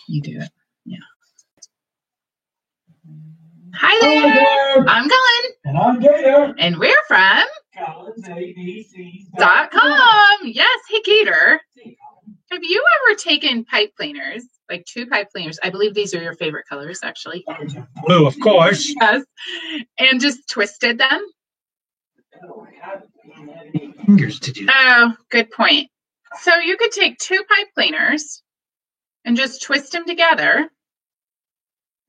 You do it. Yeah. Hi there. I'm Colin. And I'm Gator. And we're from ColinsABCs.com. Yes. Hey, Gator. Have you ever taken pipe cleaners, like 2 pipe cleaners? I believe these are your favorite colors, actually. Blue, of course. Yes. And just twisted them? Fingers to do. Oh, good point. So you could take 2 pipe cleaners and just twist them together.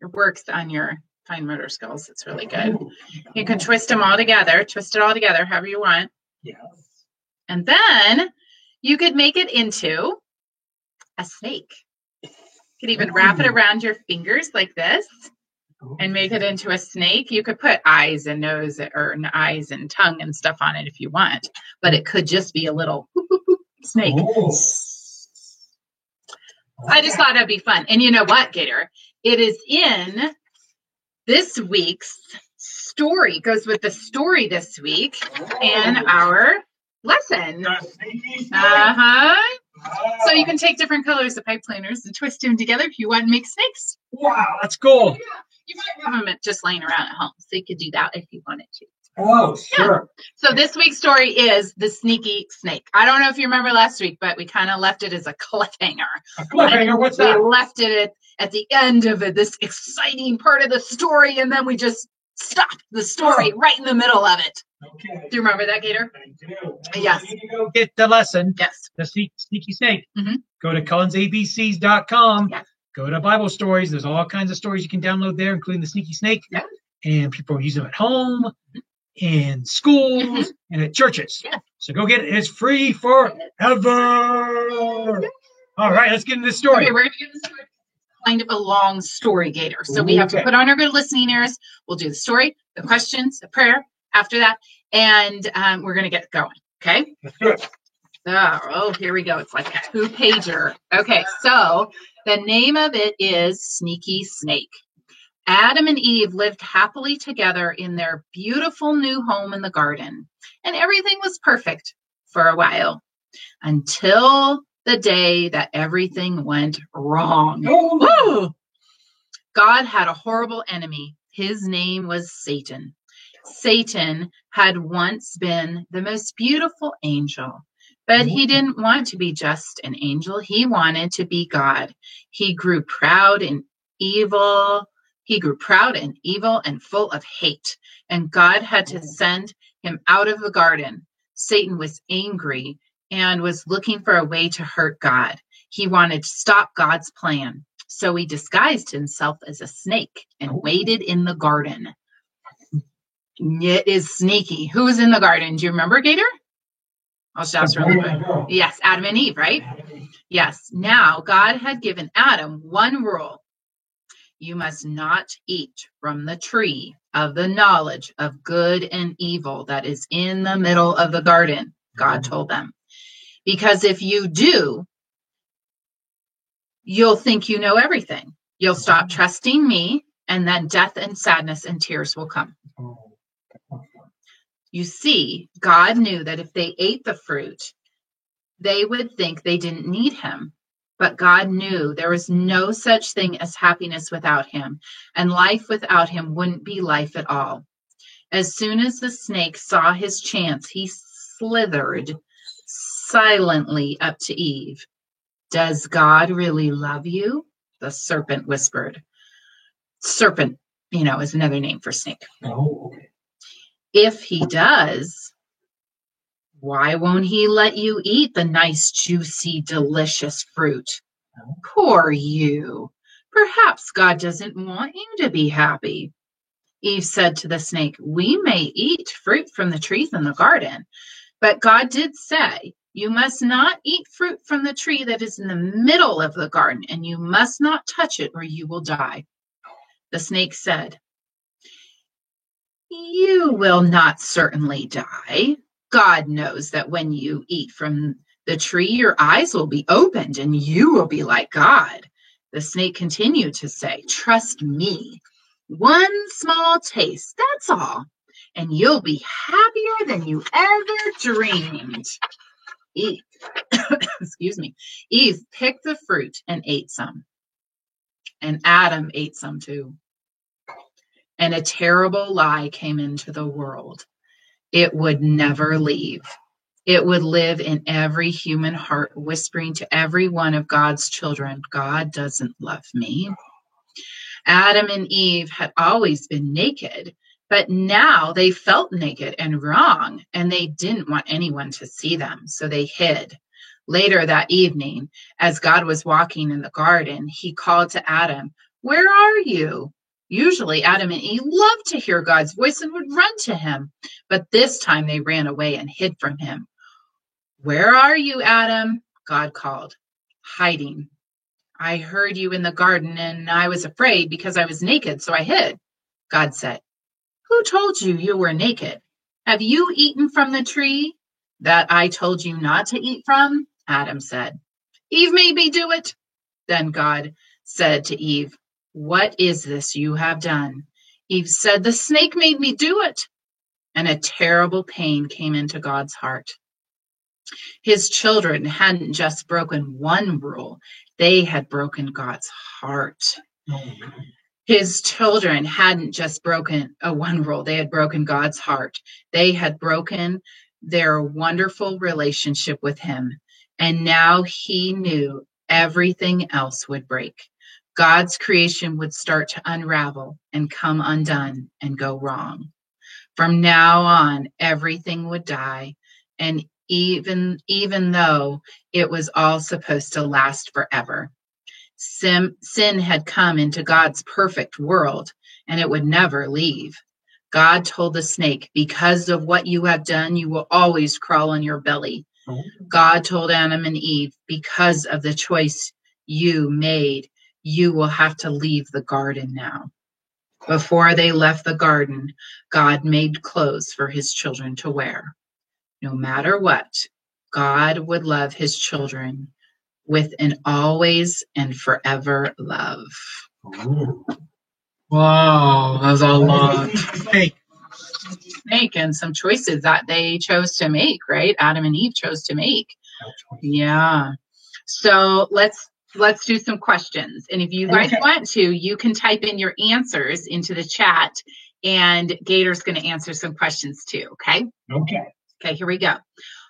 It works on your fine motor skills. It's really good. You can twist it all together, however you want. Yes. And then you could make it into a snake. You could even wrap it around your fingers like this and make it into a snake. You could put eyes and nose or eyes and tongue and stuff on it if you want, but it could just be a little snake. Oh. I just thought it'd be fun. And you know what, Gator? It is in this week's story. It goes with the story this week in our lesson. So you can take different colors of pipe cleaners and twist them together if you want to make snakes. Wow, that's cool. Yeah. You might have them just laying around at home, so you could do that if you wanted to. Oh, sure. Yeah. So this week's story is the sneaky snake. I don't know if you remember last week, but we kind of left it as a cliffhanger. A cliffhanger? What's that? We left it at the end of this exciting part of the story, and then we just stopped the story right in the middle of it. Okay. Do you remember that, Gator? I do. Yes. You need to go get the lesson. Yes. The Sneaky Snake. Mm-hmm. Go to ColinsABCs.com. Yes. Go to Bible stories. There's all kinds of stories you can download there, including the Sneaky Snake. Yes. And people use them at home, in schools, and at churches. Yes. So go get it. It's free forever. All right, let's get into the story. Okay, we're going to get the story. Kind of a long story, Gator. So we have to put on our good listening ears. We'll do the story, the questions, the prayer after that, and we're going to get going. Okay? Let's do it. Oh, here we go. It's like a 2-pager. Okay, so the name of it is Sneaky Snake. Adam and Eve lived happily together in their beautiful new home in the garden, and everything was perfect for a while until the day that everything went wrong. Woo! God had a horrible enemy. His name was Satan. Satan had once been the most beautiful angel, but he didn't want to be just an angel. He wanted to be God. He grew proud and evil. And full of hate, and God had to send him out of the garden. Satan was angry and was looking for a way to hurt God. He wanted to stop God's plan, so he disguised himself as a snake and waited in the garden. It is sneaky. Who was in the garden? Do you remember, Gator? I'll shout really quick. Yes, Adam and Eve, right? Yes. Now, God had given Adam one rule. You must not eat from the tree of the knowledge of good and evil that is in the middle of the garden, God told them. Because if you do, you'll think you know everything. You'll stop trusting me, and then death and sadness and tears will come. You see, God knew that if they ate the fruit, they would think they didn't need him. But God knew there was no such thing as happiness without him, and life without him wouldn't be life at all. As soon as the snake saw his chance, he slithered silently up to Eve. Does God really love you? The serpent whispered. Serpent, is another name for snake. Oh, okay. If he does, why won't he let you eat the nice, juicy, delicious fruit? Poor you. Perhaps God doesn't want you to be happy. Eve said to the snake, we may eat fruit from the trees in the garden, but God did say, you must not eat fruit from the tree that is in the middle of the garden, and you must not touch it or you will die. The snake said, you will not certainly die. God knows that when you eat from the tree, your eyes will be opened and you will be like God. The snake continued to say, trust me. One small taste, that's all. And you'll be happier than you ever dreamed. Eve, excuse me, Eve picked the fruit and ate some, and Adam ate some too. And a terrible lie came into the world. It would never leave. It would live in every human heart, whispering to every one of God's children, God doesn't love me. Adam and Eve had always been naked, but now they felt naked and wrong, and they didn't want anyone to see them, so they hid. Later that evening, as God was walking in the garden, he called to Adam, "Where are you?" Usually Adam and Eve loved to hear God's voice and would run to him, but this time they ran away and hid from him. "Where are you, Adam?" God called. "Hiding. I heard you in the garden and I was afraid because I was naked, so I hid." God said, "Who told you you were naked? Have you eaten from the tree that I told you not to eat from?" Adam said, "Eve made me do it." Then God said to Eve, "What is this you have done?" Eve said, "The snake made me do it." And a terrible pain came into God's heart. His children hadn't just broken one rule, they had broken God's heart. His children hadn't just broken one rule, they had broken God's heart. They had broken their wonderful relationship with him. And now he knew everything else would break. God's creation would start to unravel and come undone and go wrong. From now on, everything would die, and even though it was all supposed to last forever. Sin had come into God's perfect world, and it would never leave. God told the snake, "Because of what you have done, you will always crawl on your belly." God told Adam and Eve, "Because of the choice you made, you will have to leave the garden now." Before they left the garden, God made clothes for his children to wear. No matter what, God would love his children with an always and forever love. Wow, that's a lot. Hey, Make and some choices that they chose to make, right? Adam and Eve chose to make. Yeah. So let's do some questions. And if you guys want to, you can type in your answers into the chat, and Gator's going to answer some questions too. Okay. Okay, here we go.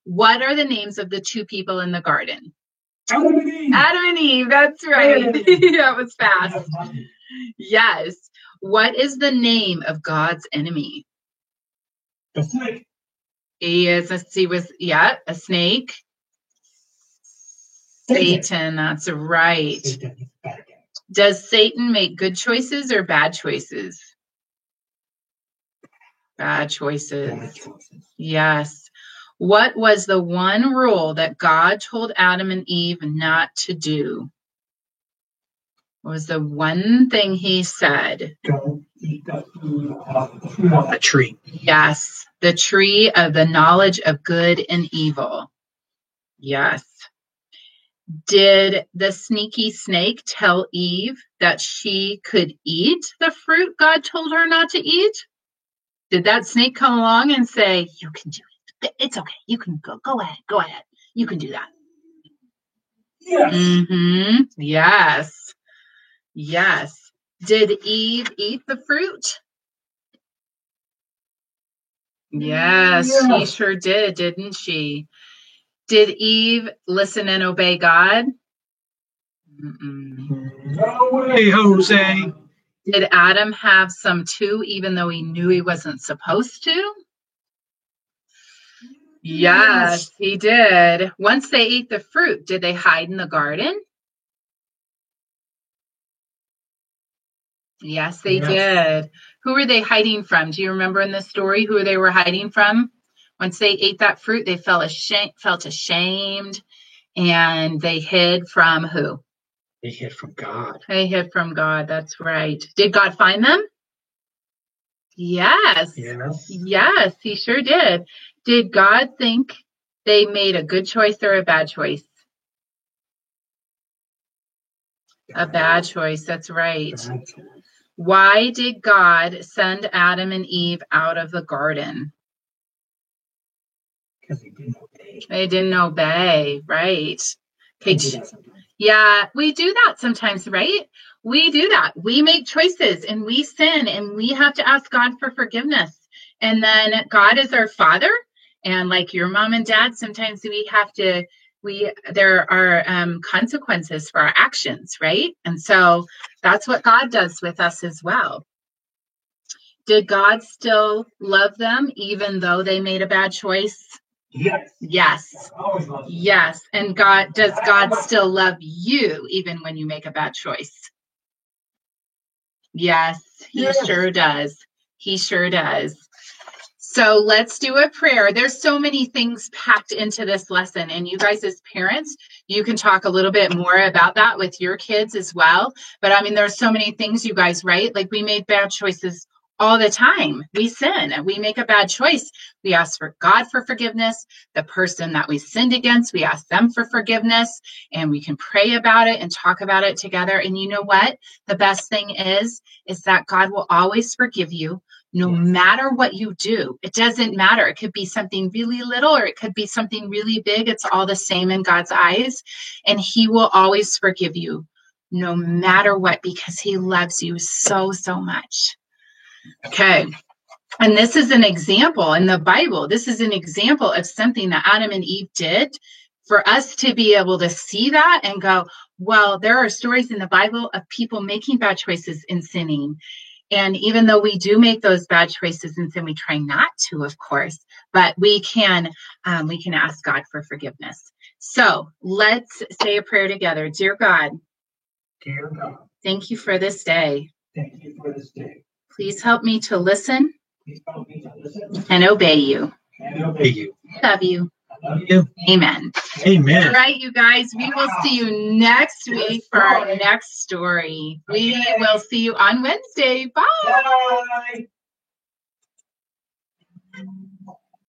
What are the names of the two people in the garden? Adam and Eve. Adam and Eve, that's right. That was fast. Yes. What is the name of God's enemy? The snake. Let's see, a snake. Satan, that's right. Does Satan make good choices or bad choices? Bad choices. Yes. What was the one rule that God told Adam and Eve not to do? What was the one thing he said? Don't eat the tree. Yes, the tree of the knowledge of good and evil. Yes. Did the sneaky snake tell Eve that she could eat the fruit God told her not to eat? Did that snake come along and say, "You can do it. It's okay. You can go ahead. You can do that." Yes. Mm-hmm. Yes. Yes. Did Eve eat the fruit? Yes, she sure did, didn't she? Did Eve listen and obey God? No way, Jose. Did Adam have some too, even though he knew he wasn't supposed to? Yes, he did. Once they ate the fruit, did they hide in the garden? Yes, they did. Who were they hiding from? Do you remember in the story who they were hiding from? Once they ate that fruit, they felt ashamed, and they hid from who? They hid from God. They hid from God. That's right. Did God find them? Yes. Yes, he sure did. Did God think they made a good choice or a bad choice? A bad choice. That's right. Why did God send Adam and Eve out of the garden? Because they didn't obey They didn't obey, right? Okay. Yeah, we do that sometimes, right? We do that. We make choices and we sin and we have to ask God for forgiveness. And then God is our Father. And like your mom and dad, sometimes there are consequences for our actions, right? And so that's what God does with us as well. Did God still love them even though they made a bad choice? Yes. Yes. Yes. And does God still love you even when you make a bad choice? Yes, he sure does. He sure does. So let's do a prayer. There's so many things packed into this lesson. And you guys as parents, you can talk a little bit more about that with your kids as well. But I mean, there's so many things, you guys, right? Like we made bad choices all the time. We sin. We make a bad choice. We ask for God for forgiveness. The person that we sinned against, we ask them for forgiveness. And we can pray about it and talk about it together. And you know what? The best thing is that God will always forgive you. No matter what you do, it doesn't matter. It could be something really little or it could be something really big. It's all the same in God's eyes. And he will always forgive you no matter what, because he loves you so, so much. Okay. And this is an example in the Bible. This is an example of something that Adam and Eve did for us to be able to see that and go, well, there are stories in the Bible of people making bad choices and sinning. And even though we do make those bad choices and sin, we try not to, of course, but we can ask God for forgiveness. So let's say a prayer together. Dear God, thank you for this day. Thank you for this day. Please help me to listen Please help me to listen and obey you. and obey you. Love you. I love you. Amen. Amen. All right, you guys, we will see you next week for our next story. We will see you on Wednesday. Bye. Bye.